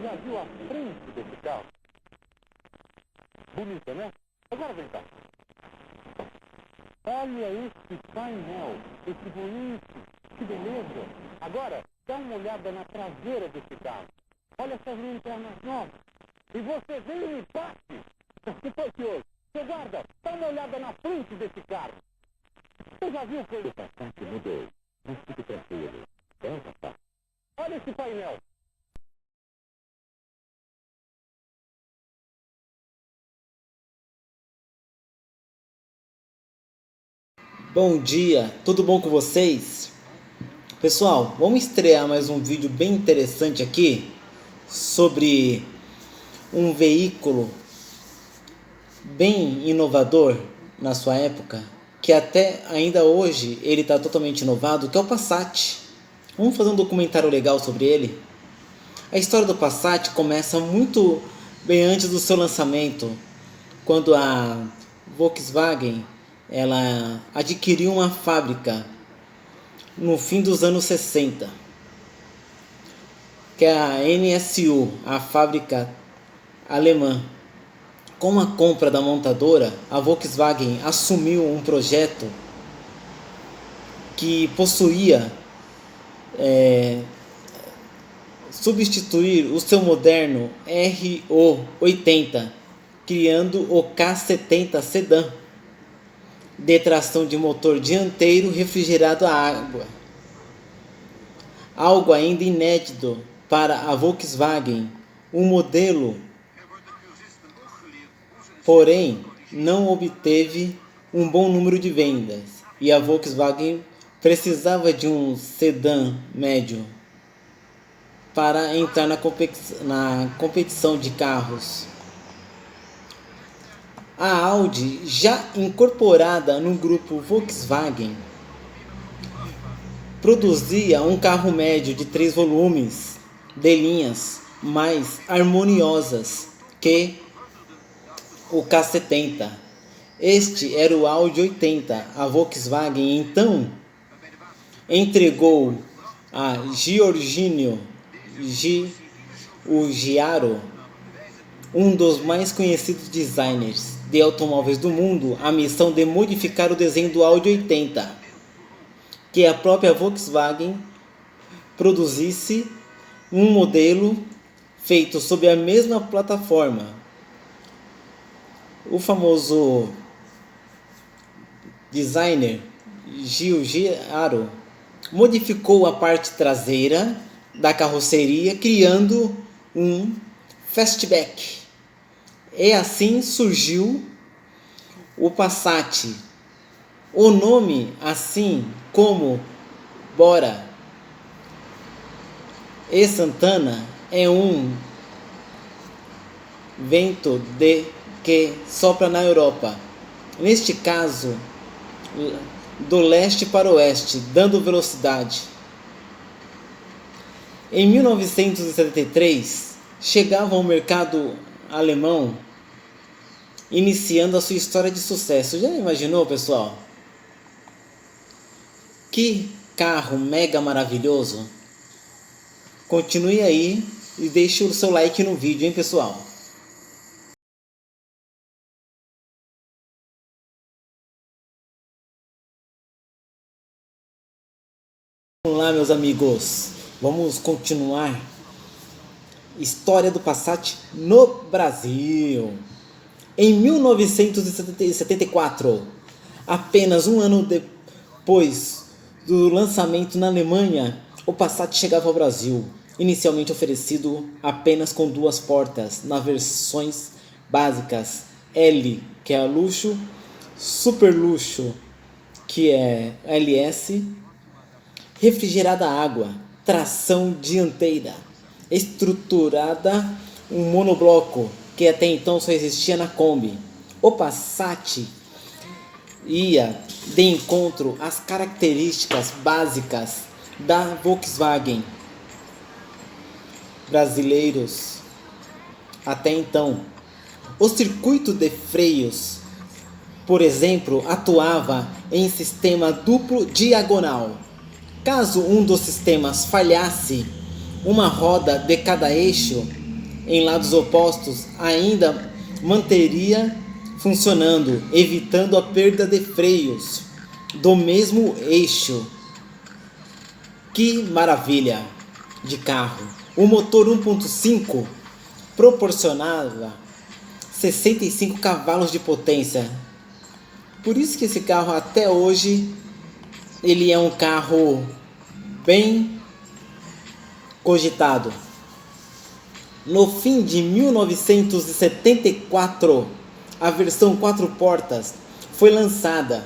já viu a frente desse carro? Bonita, né? Agora vem cá. Olha esse painel, esse bonito, que beleza. Agora, dá uma olhada na traseira desse carro. Olha essas linternas novas. E você vem e me bate. O que foi que hoje? Você guarda, dá uma olhada na frente desse carro. Você já viu que o Passat mudou? Mas fique tranquilo. É um Passat. Olha esse painel. Bom dia, tudo bom com vocês? Pessoal, vamos estrear mais um vídeo bem interessante aqui sobre um veículo bem inovador na sua época, que até ainda hoje ele está totalmente inovado, que é o Passat. Vamos fazer um documentário legal sobre ele? A história do Passat começa muito bem antes do seu lançamento, quando a Volkswagen ela adquiriu uma fábrica no fim dos anos 60, que é a NSU, a fábrica alemã. Com a compra da montadora, a Volkswagen assumiu um projeto que possuía substituir o seu moderno RO80, criando o K70 Sedan, de tração de motor dianteiro refrigerado a água. Algo ainda inédito para a Volkswagen. O modelo, porém, não obteve um bom número de vendas e a Volkswagen precisava de um sedã médio para entrar na competição de carros. A Audi, já incorporada no grupo Volkswagen, produzia um carro médio de 3 volumes de linhas mais harmoniosas que o K70. Este era o Audi 80. A Volkswagen então entregou a Giorgino Giugiaro, um dos mais conhecidos designers de automóveis do mundo, a missão de modificar o desenho do Audi 80, que a própria Volkswagen produzisse um modelo feito sob a mesma plataforma. O famoso designer Giugiaro modificou a parte traseira da carroceria, criando um fastback. E assim surgiu o Passat. O nome, assim como Bora e Santana, é um vento que sopra na Europa, neste caso do leste para o oeste, dando velocidade. Em 1973, chegava ao mercado alemão, iniciando a sua história de sucesso. Já imaginou, pessoal? Que carro mega maravilhoso! Continue aí e deixe o seu like no vídeo, hein, pessoal? Olá, meus amigos. Vamos continuar história do Passat no Brasil. Em 1974, apenas um ano depois do lançamento na Alemanha, o Passat chegava ao Brasil, inicialmente oferecido apenas com 2 portas, nas versões básicas L, que é luxo, super luxo, que é LS, refrigerada a água, tração dianteira, estruturada um monobloco, que até então só existia na Kombi. O Passat ia de encontro às características básicas da Volkswagen brasileiros até então. O circuito de freios, por exemplo, atuava em sistema duplo diagonal. Caso um dos sistemas falhasse, uma roda de cada eixo em lados opostos ainda manteria funcionando, evitando a perda de freios do mesmo eixo. Que maravilha de carro! O motor 1.5 proporcionava 65 cavalos de potência. Por isso que esse carro até hoje ele é um carro bem cogitado. No fim de 1974, a versão 4 portas foi lançada,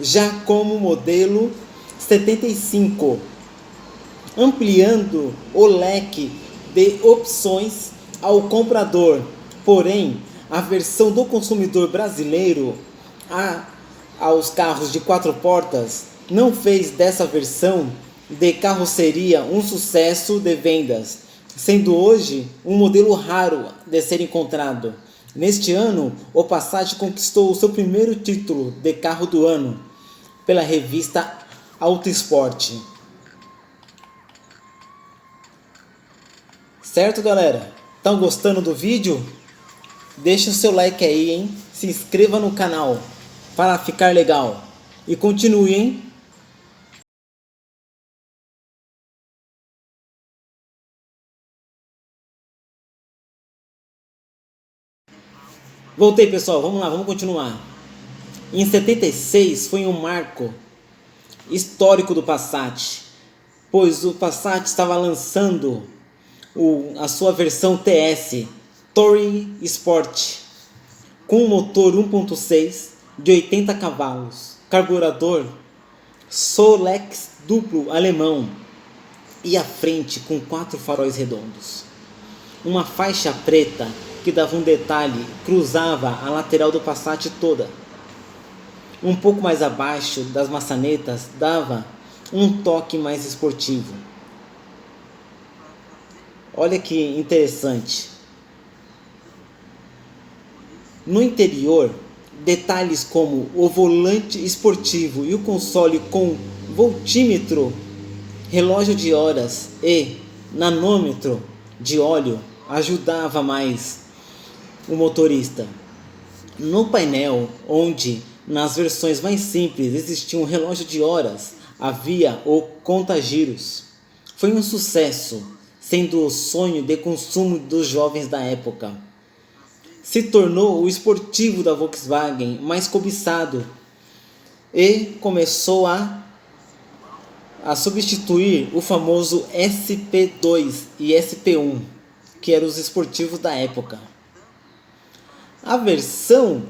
já como modelo 75, ampliando o leque de opções ao comprador. Porém, a versão do consumidor brasileiro aos carros de 4 portas não fez dessa versão de carroceria um sucesso de vendas, sendo hoje um modelo raro de ser encontrado. Neste ano, o Passat conquistou o seu primeiro título de carro do ano pela revista Auto Sport. Certo, galera? Estão gostando do vídeo? Deixa o seu like aí, hein? Se inscreva no canal para ficar legal. E continue, hein? Voltei, pessoal, vamos lá, vamos continuar. Em 76 foi um marco histórico do Passat, pois o Passat estava lançando a sua versão TS, Touring Sport, com motor 1.6 de 80 cavalos, carburador Solex duplo alemão e a frente com 4 faróis redondos. Uma faixa preta que dava um detalhe, cruzava a lateral do Passat toda. Um pouco mais abaixo das maçanetas dava um toque mais esportivo. Olha que interessante. No interior, detalhes como o volante esportivo e o console com voltímetro, relógio de horas e nanômetro de óleo ajudava mais o motorista. No painel, onde nas versões mais simples existia um relógio de horas, havia o conta-giros. Foi um sucesso, sendo o sonho de consumo dos jovens da época. Se tornou o esportivo da Volkswagen mais cobiçado e começou a substituir o famoso SP2 e SP1, que eram os esportivos da época. A versão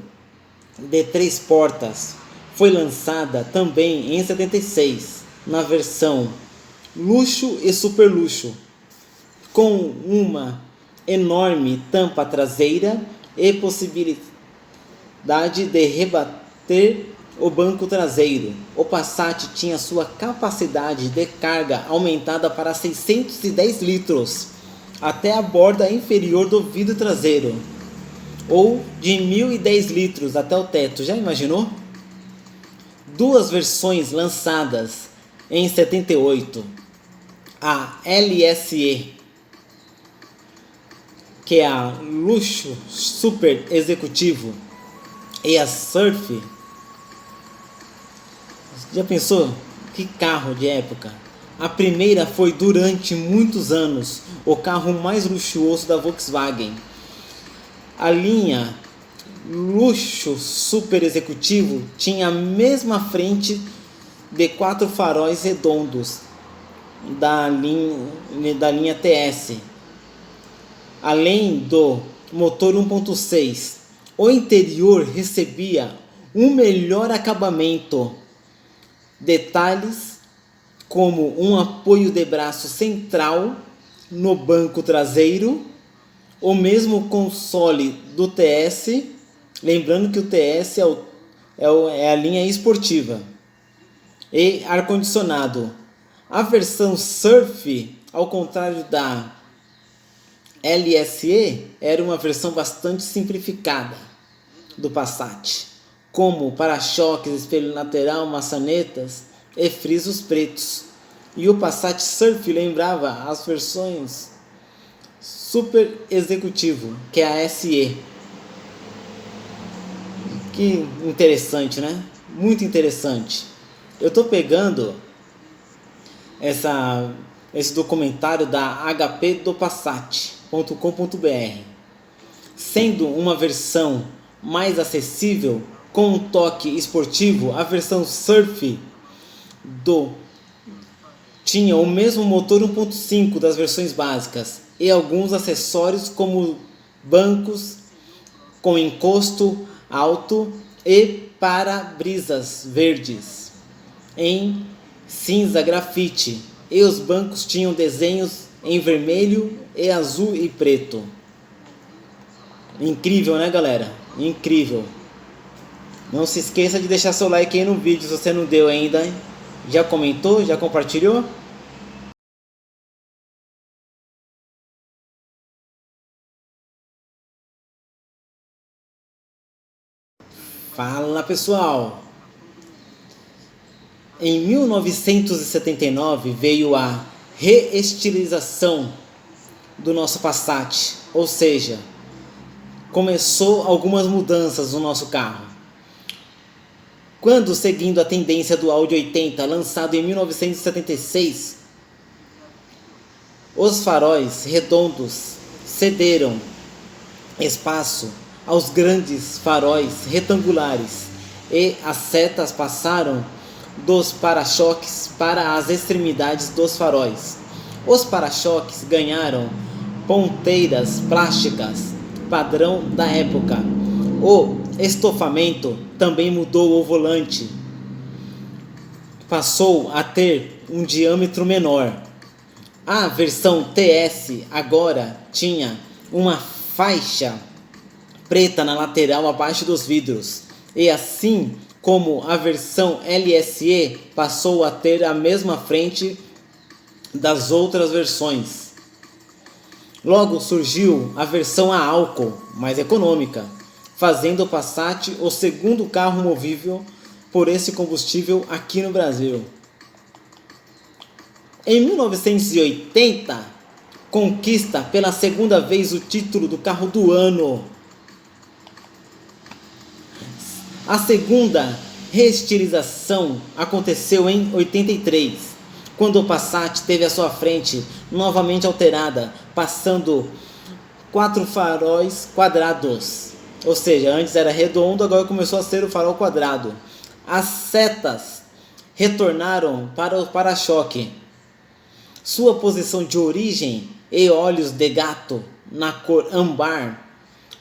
de 3 portas foi lançada também em 76, na versão luxo e super luxo, com uma enorme tampa traseira e possibilidade de rebater o banco traseiro. O Passat tinha sua capacidade de carga aumentada para 610 litros até a borda inferior do vidro traseiro, ou de 1.010 litros até o teto. Já imaginou? Duas versões lançadas em 78, a LSE, que é a luxo super executivo, e a Surf. Já pensou? Que carro de época! A primeira foi durante muitos anos o carro mais luxuoso da Volkswagen. A linha luxo super executivo tinha a mesma frente de 4 faróis redondos da linha TS, além do motor 1.6. O interior recebia um melhor acabamento, detalhes como um apoio de braço central no banco traseiro, o mesmo console do TS, lembrando que o TS é a linha esportiva, e ar-condicionado. A versão Surf, ao contrário da LSE, era uma versão bastante simplificada do Passat, como para-choques, espelho lateral, maçanetas e frisos pretos. E o Passat Surf lembrava as versões super executivo, que é a SE. Que interessante, né? Muito interessante. Eu tô pegando esse documentário da hpdopassat.com.br, sendo uma versão mais acessível com um toque esportivo. A versão Surf do tinha o mesmo motor 1.5 das versões básicas e alguns acessórios como bancos com encosto alto e para-brisas verdes em cinza grafite, e os bancos tinham desenhos em vermelho e azul e preto. Incrível, né, galera? Incrível. Não se esqueça de deixar seu like aí no vídeo se você não deu ainda. Já comentou? Já compartilhou? Fala, pessoal! Em 1979 veio a reestilização do nosso Passat, ou seja, começou algumas mudanças no nosso carro. Quando, seguindo a tendência do Audi 80, lançado em 1976, os faróis redondos cederam espaço aos grandes faróis retangulares e as setas passaram dos para-choques para as extremidades dos faróis. Os para-choques ganharam ponteiras plásticas padrão da época. O estofamento também mudou. O volante passou a ter um diâmetro menor. A versão TS agora tinha uma faixa preta na lateral abaixo dos vidros, e assim como a versão LSE passou a ter a mesma frente das outras versões. Logo surgiu a versão a álcool, mais econômica, fazendo o Passat o segundo carro movível por esse combustível aqui no Brasil. Em 1980, conquista pela segunda vez o título do carro do ano. A segunda reestilização aconteceu em 83, quando o Passat teve a sua frente novamente alterada, passando 4 faróis quadrados. Ou seja, antes era redondo, agora começou a ser o farol quadrado. As setas retornaram para o para-choque. Sua posição de origem e olhos de gato na cor âmbar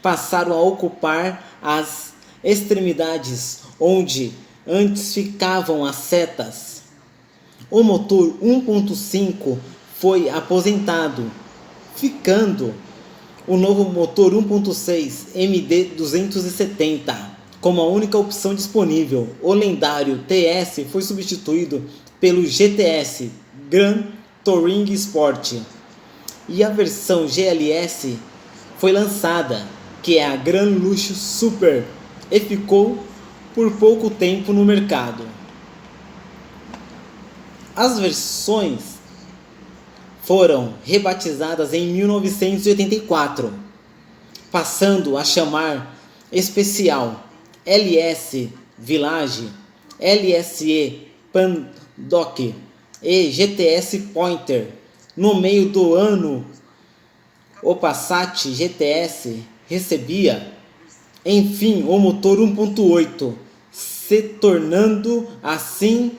passaram a ocupar as extremidades onde antes ficavam as setas. O motor 1.5 foi aposentado, ficando o novo motor 1.6 MD270 como a única opção disponível. O lendário TS foi substituído pelo GTS Gran Touring Sport, e a versão GLS foi lançada, que é a Gran Luxo Super, e ficou por pouco tempo no mercado. As versões foram rebatizadas em 1984, passando a chamar Especial, LS Village, LSE Paddock e GTS Pointer. No meio do ano, o Passat GTS recebia, enfim, o motor 1.8, se tornando assim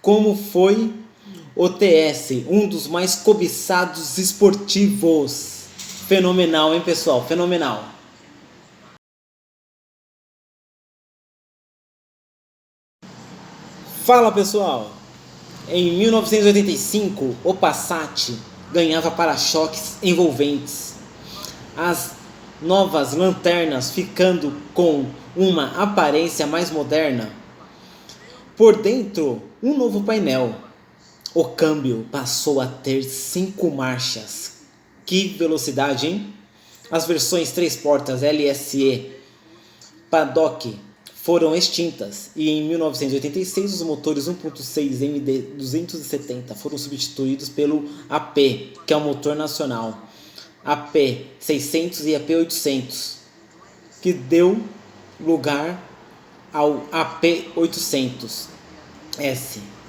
como foi o TS, um dos mais cobiçados esportivos. Fenomenal, hein, pessoal? Fenomenal. Fala, pessoal! Em 1985, o Passat ganhava para-choques envolventes. As novas lanternas ficando com uma aparência mais moderna. Por dentro, um novo painel. O câmbio passou a ter 5 marchas. Que velocidade, hein? As versões 3 portas LSE Paddock foram extintas, e em 1986 os motores 1.6 MD270 foram substituídos pelo AP, que é o motor nacional. AP 600 e AP 800, que deu lugar ao AP 800S,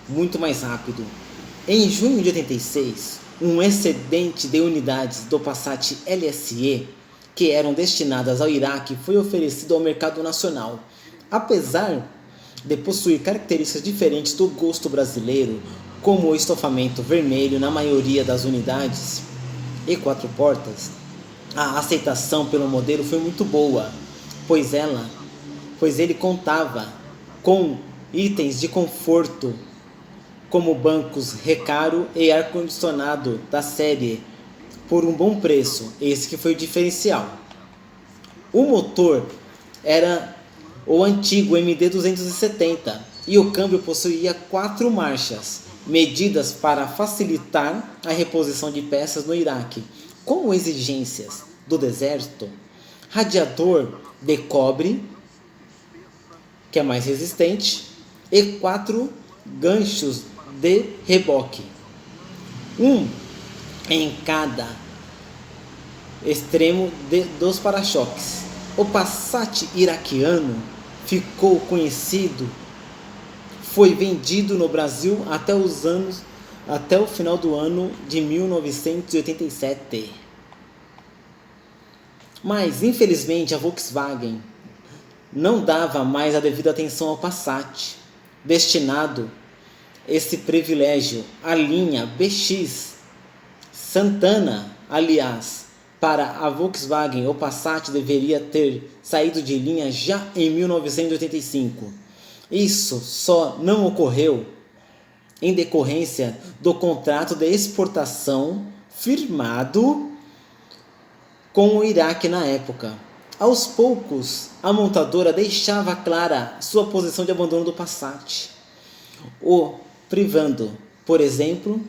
muito mais rápido. Em junho de 86, um excedente de unidades do Passat LSE que eram destinadas ao Iraque foi oferecido ao mercado nacional. Apesar de possuir características diferentes do gosto brasileiro, como o estofamento vermelho na maioria das unidades e 4 portas, a aceitação pelo modelo foi muito boa, pois ele contava com itens de conforto como bancos recaro e ar-condicionado da série por um bom preço. Esse que foi o diferencial. O motor era o antigo MD-270 e o câmbio possuía 4 marchas, medidas para facilitar a reposição de peças no Iraque. Com exigências do deserto, radiador de cobre, que é mais resistente, e 4 ganchos de reboque, um em cada extremo dos para-choques. O Passat iraquiano ficou conhecido, foi vendido no Brasil até o final do ano de 1987. Mas infelizmente a Volkswagen não dava mais a devida atenção ao Passat, destinado esse privilégio à linha BX Santana. Aliás, para a Volkswagen, o Passat deveria ter saído de linha já em 1985. Isso só não ocorreu em decorrência do contrato de exportação firmado com o Iraque na época. Aos poucos, a montadora deixava clara sua posição de abandono do Passat, o privando, por exemplo,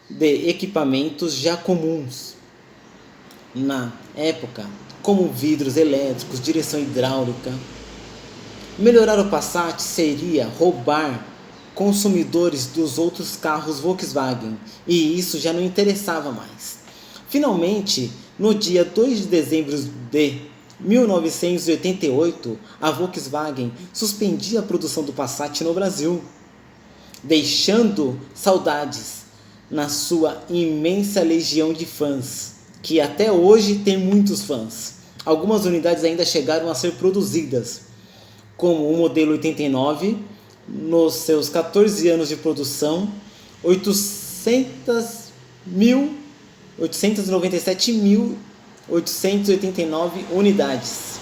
de equipamentos já comuns na época, como vidros elétricos, direção hidráulica. Melhorar o Passat seria roubar consumidores dos outros carros Volkswagen, e isso já não interessava mais. Finalmente, no dia 2 de dezembro de 1988, a Volkswagen suspendia a produção do Passat no Brasil, deixando saudades na sua imensa legião de fãs, que até hoje tem muitos fãs. Algumas unidades ainda chegaram a ser produzidas, como o modelo 89, nos seus 14 anos de produção, 897.889 unidades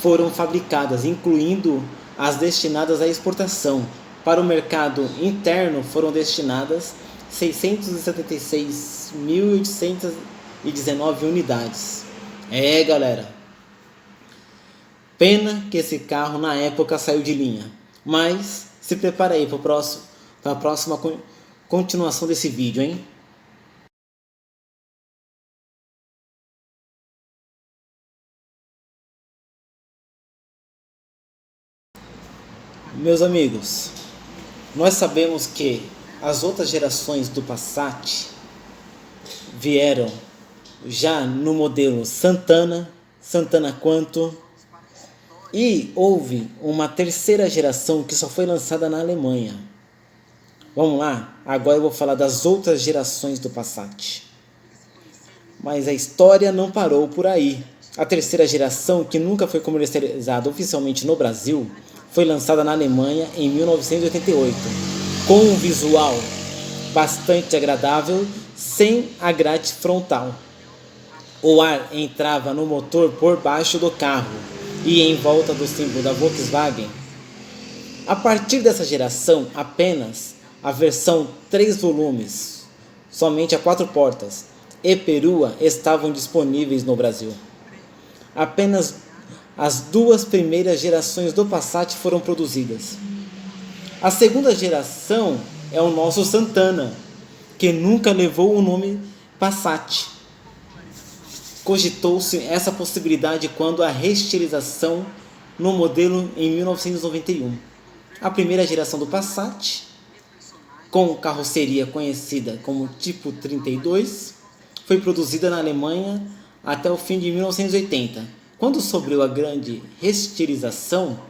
foram fabricadas, incluindo as destinadas à exportação. Para o mercado interno foram destinadas 676.819 unidades. Galera, pena que esse carro na época saiu de linha, mas se prepara aí para a próxima continuação desse vídeo, hein? Meus amigos, nós sabemos que as outras gerações do Passat vieram já no modelo Santana Quanto, e houve uma terceira geração que só foi lançada na Alemanha. Vamos lá? Agora eu vou falar das outras gerações do Passat. Mas a história não parou por aí. A terceira geração, que nunca foi comercializada oficialmente no Brasil, foi lançada na Alemanha em 1988, com um visual bastante agradável, sem a grade frontal. O ar entrava no motor por baixo do carro e em volta do símbolo da Volkswagen. A partir dessa geração, apenas a versão 3 volumes, somente a 4 portas, e perua estavam disponíveis no Brasil. Apenas as 2 primeiras gerações do Passat foram produzidas. A segunda geração é o nosso Santana, que nunca levou o nome Passat. Cogitou-se essa possibilidade quando a reestilização no modelo em 1991. A primeira geração do Passat, com carroceria conhecida como Tipo 32, foi produzida na Alemanha até o fim de 1980, quando sofreu a grande reestilização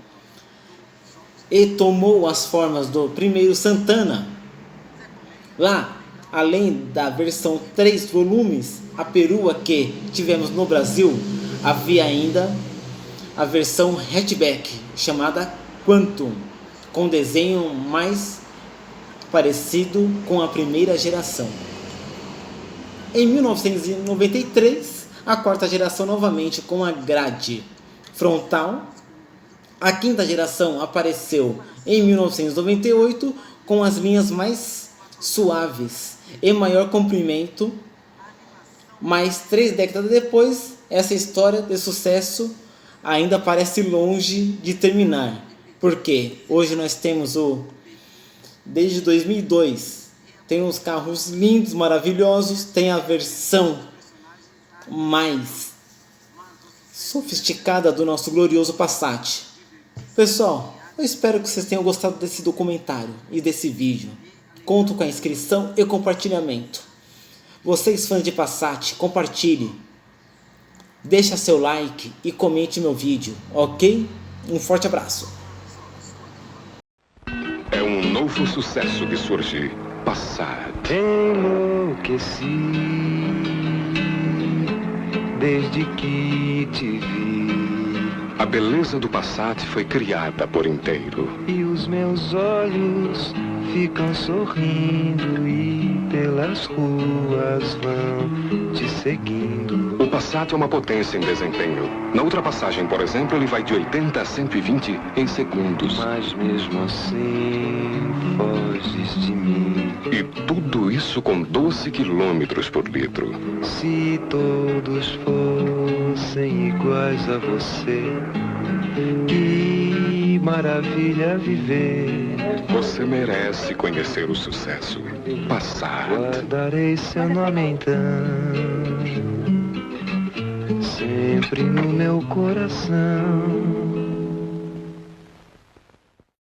e tomou as formas do primeiro Santana. Lá, além da versão 3 volumes, a perua que tivemos no Brasil, havia ainda a versão hatchback, chamada Quantum, com desenho mais parecido com a primeira geração. Em 1993, a quarta geração novamente com a grade frontal. A quinta geração apareceu em 1998 com as linhas mais suaves e maior comprimento. Mas 3 décadas depois, essa história de sucesso ainda parece longe de terminar, porque hoje nós temos desde 2002, tem uns carros lindos, maravilhosos, tem a versão mais sofisticada do nosso glorioso Passat. Pessoal, eu espero que vocês tenham gostado desse documentário e desse vídeo. Conto com a inscrição e compartilhamento. Vocês fãs de Passat, compartilhe, deixa seu like e comente meu vídeo, ok? Um forte abraço. É um novo sucesso que surge, Passat. Enlouqueci desde que te vi. A beleza do Passat foi criada por inteiro. E os meus olhos ficam sorrindo e pelas ruas vão te seguindo. O Passat é uma potência em desempenho. Na ultrapassagem, por exemplo, ele vai de 80 a 120 em segundos. Mas mesmo assim, foges de mim. E tudo isso com 12 quilômetros por litro. Se todos fossem iguais a você, que maravilha viver. Você merece conhecer o sucesso. Passat. Guardarei seu nome então, sempre no meu coração.